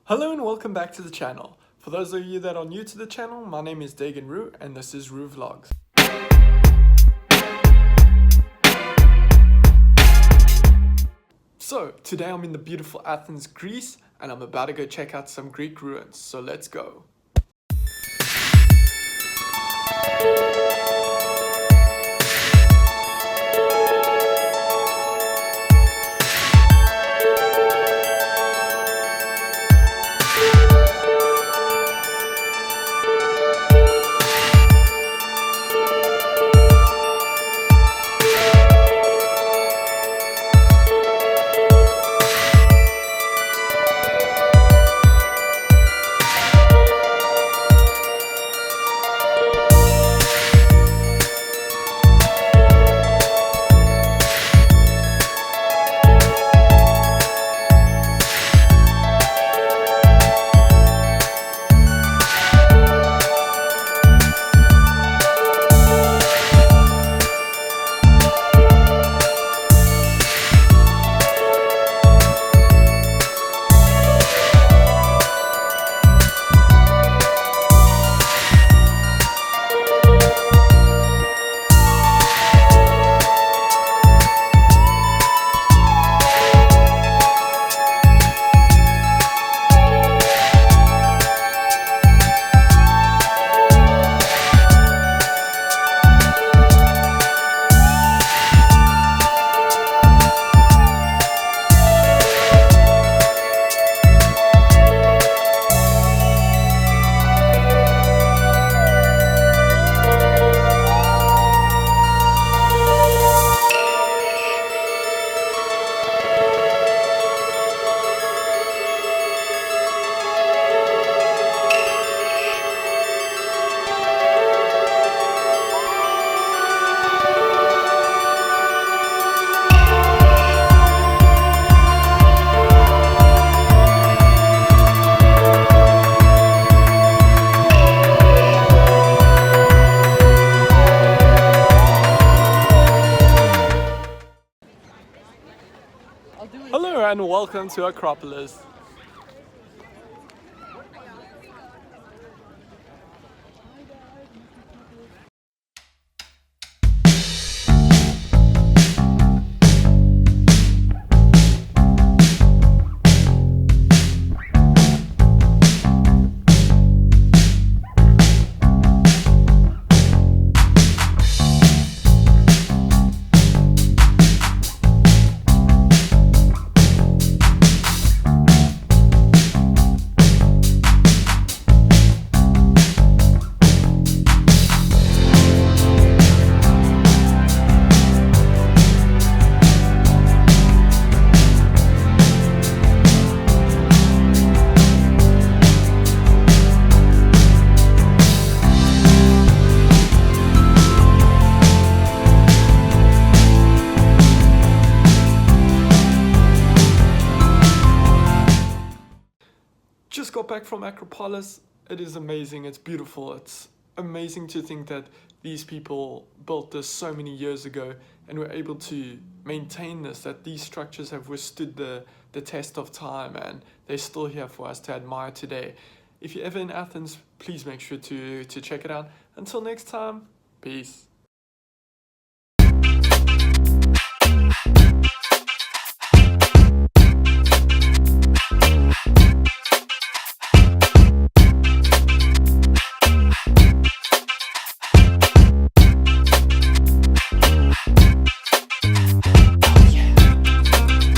Hello and welcome back to the channel. For those of you that are new to the channel, my name is Dagan Roo and this is Roo Vlogs. So, today I'm in the beautiful Athens, Greece, and I'm about to go check out some Greek ruins, so let's go. Hello and welcome to Acropolis. Just got back from Acropolis. It is amazing, it's beautiful, it's amazing to think that these people built this so many years ago and were able to maintain this, that these structures have withstood the test of time and they're still here for us to admire today. If you're ever in Athens, please make sure to check it out. Until next time, peace.